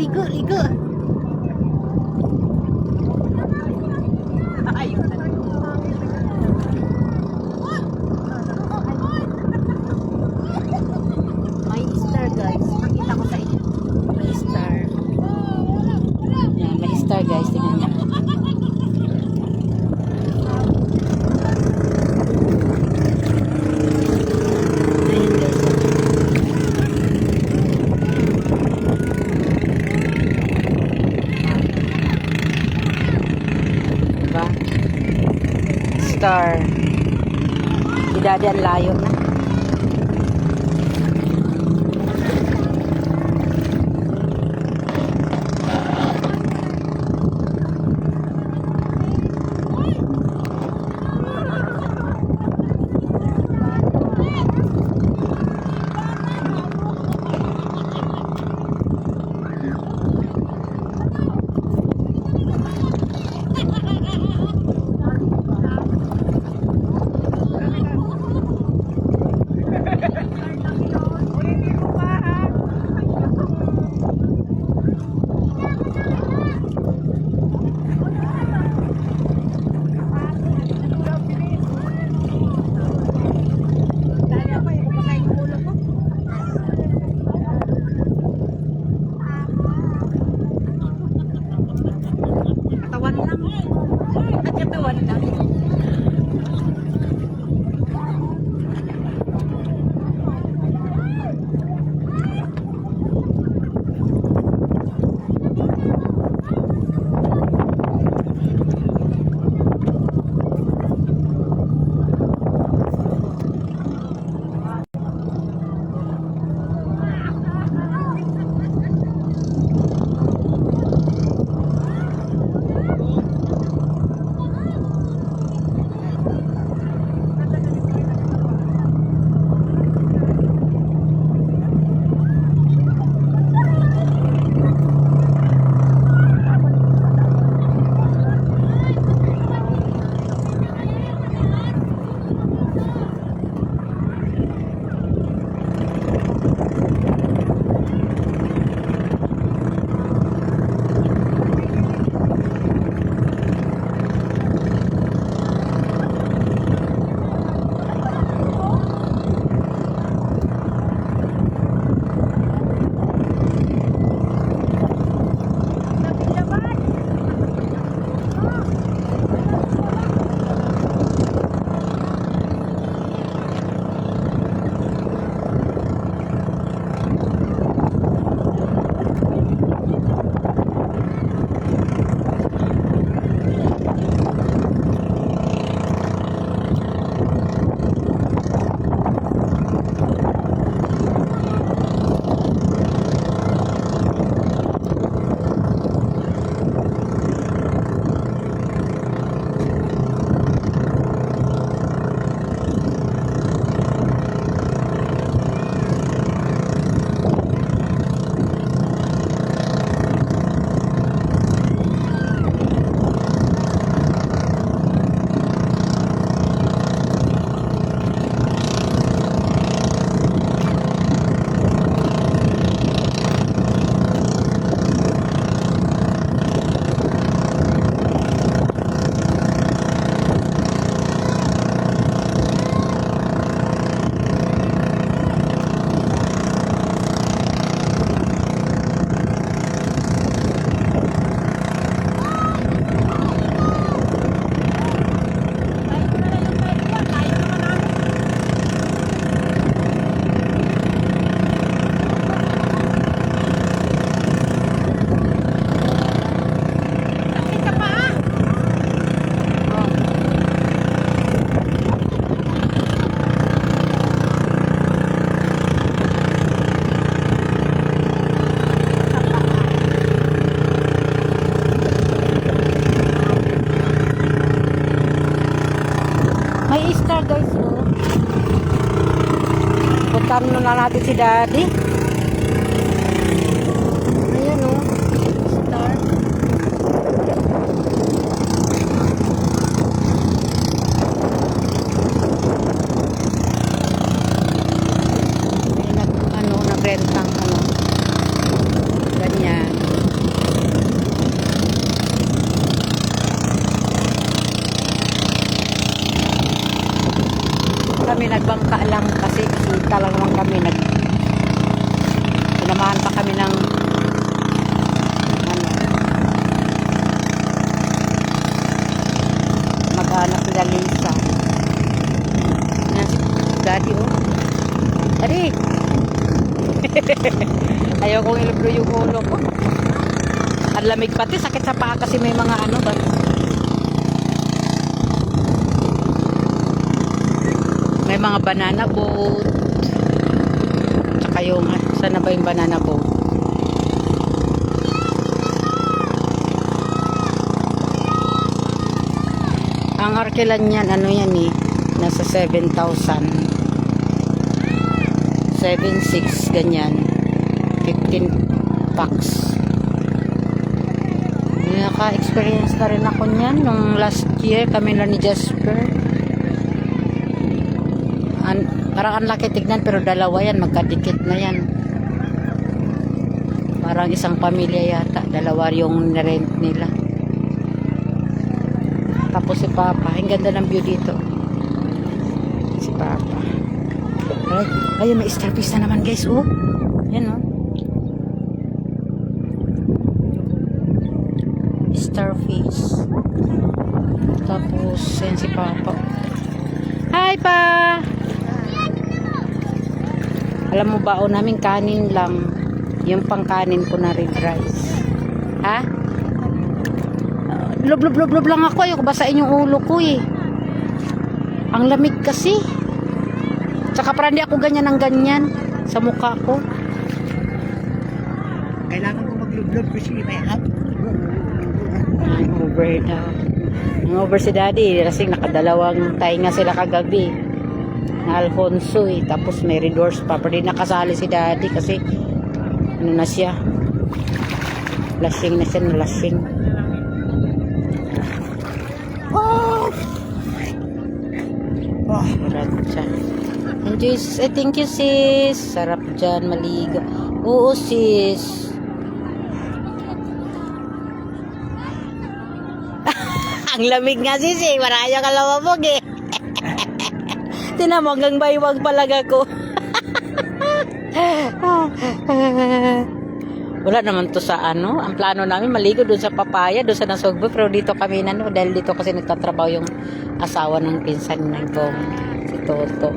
ligo, ligo. May star guys. Pakita ko sa inyo. May star. Yan, may star guys. Tingnan niyo. Ayan guys. Diba? Star. Si Daddy ang layo na. Katawan lang. At katawan lang. May star guys, oh. Puntahan na natin si Daddy. Ayan, oh. Star. May nagrentang, ganyan. bangka lang kasi kita lang naman kami. Sinamahan pa kami ng ano, mag-anak nila Lisa. Yan si Daddy, oh. Daddy! Ayaw kong ilublo yung ulo ko. Ang lamig pati, sakit sa paa kasi may mga ano ba? May mga banana boat. Tsaka yung, saan na ba yung banana boat? Ang arkilan yan, ano yan eh, nasa 7,000. 7,600 ganyan. 15 packs. Naka-experience na rin ako niyan nung last year kami lang ni Jasper. Parang ang laki tignan pero dalawa yan, magkadikit na yan. Parang isang pamilya yata, dalawa yung rent nila. Tapos si Papa, ang ganda ng view dito. Si Papa. Ay, may starfish na naman guys, oh. Yan, oh. Starfish. Tapos, yan si Papa. Hi, Pa! Alam mo ba, o namin kanin lang. Yung pangkanin ko na red rice. Ha? Lub lang ako. Ayoko basain yung ulo ko eh. Ang lamig kasi. Tsaka parang di ako ganyan ng ganyan sa mukha ko. Kailangan ko maglublob kasi may hap. Over daw. Ang over si Daddy. Kasi nakadalawang tainga sila kagabi. Na Alfonso eh. Tapos may red horse pa. Pero di nakasali si Daddy kasi ano na siya. Lasing na siya. Lasing. Oh! Oh! Sarap siya. Enjoy sis. Thank you sis. Sarap dyan. Maligo. Oo sis. Ang lamig nga sis eh. Maraya ka lamabog eh. Tinamo hanggang baywag palag ako. Wala naman to sa ano. Ang plano namin maligo doon sa Papaya, doon sa Nasugbo. Pero dito kami na no. Dahil dito kasi nagtatrabaho yung asawa ng pinsan ng Bong. Si Toto.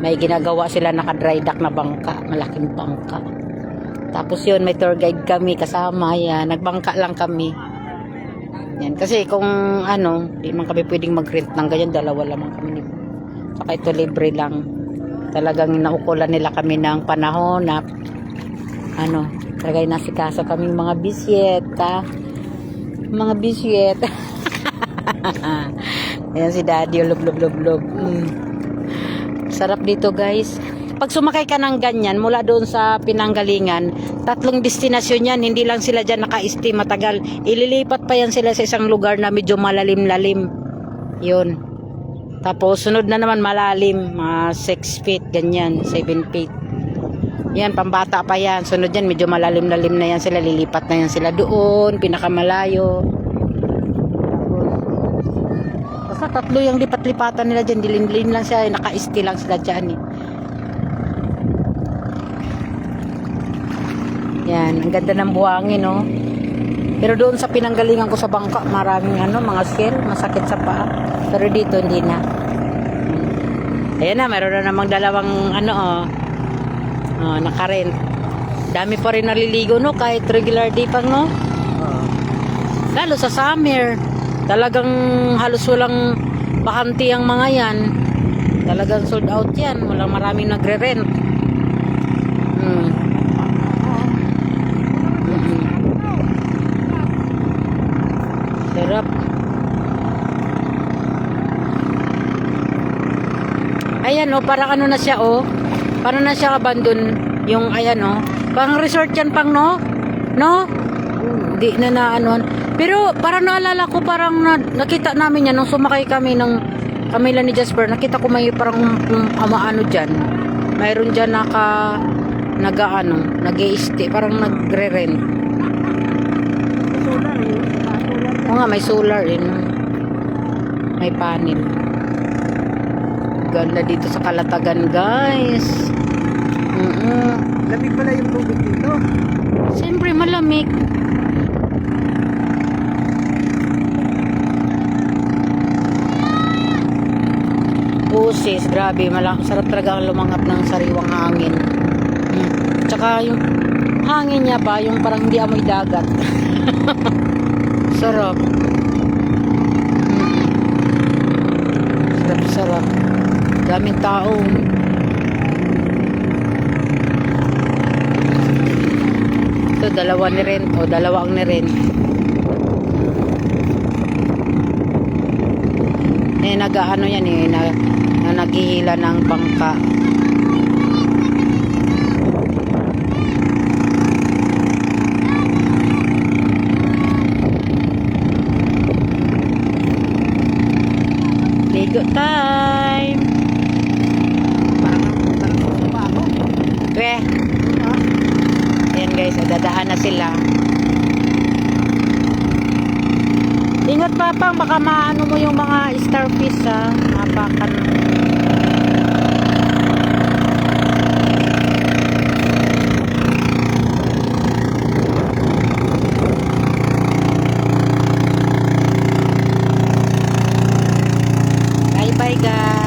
May ginagawa sila naka-dry dock na bangka. Malaking bangka. Tapos yun, may tour guide kami kasama. Yan. Nagbangka lang kami. Yan. Kasi kung ano, di man kami pwedeng mag-rent ng ganyan. Dalawa lamang kami. Saka ito libre lang. Talagang naukulan nila kami ng panahon na ano, talagang nasikaso kami mga bisyeta. Mga bisyeta. Ayan si Daddy, lub. Sarap dito guys. Pag sumakay ka ng ganyan, mula doon sa pinanggalingan, 3 destinasyon yan. Hindi lang sila dyan naka-stay matagal. Ililipat pa yan sila sa isang lugar na medyo malalim-lalim. Yun. Tapos sunod na naman malalim, mga 6 feet, ganyan, 7 feet. Yan, pambata pa yan. Sunod yan, medyo malalim-lalim na yan sila. Lilipat na yan sila doon, pinakamalayo. Basta 3 yung lipat-lipatan nila dyan. Dilim-dilim lang siya, naka-stay lang sila dyan eh. Yan, ang ganda ng buhangin, no? Pero doon sa pinanggalingan ko sa bangka, maraming ano, mga shell, masakit sa paa. Pero dito, hindi na. Ayan na, meron na namang dalawang, ano, nakarent. Dami pa rin naliligo, no? Kahit regular day pang, no? Lalo sa summer. Talagang halos walang bakanti ang mga yan. Talagang sold out yan. Walang maraming nagre-rent. Sarap. Ayan oh, parang ano na siya oh. Parang na siya abandon yung ayan oh. Parang resort yan pang no? No? Hindi na ano. Pero parang naalala ko parang nakita namin yan nung sumakay kami ng kami lang ni Jasper. Nakita ko may parang ano dyan. Mayroon dyan nag-i-stay. Parang nagre-rent. Oo nga, may solar eh. No? May panel. Ganda dito sa Kalatagan, guys. Lamig pala yung tubig dito. Siyempre malamig. Busis, grabe, sarap talaga ang lumanghap ng sariwang hangin. Tsaka yung hangin niya pa, yung parang hindi amoy dagat. Sarap. Sarap. Daming tao. Ito, dalawa ni rent. O, dalawa ang ni rent. Nag-ano yan na naghihila ng bangka. Ligo time! Parang pa ako. Weh! Ayan guys, dadaan na sila. Ingat papang, baka maano mo yung mga starfish ha. Mapakan. Bye bye guys.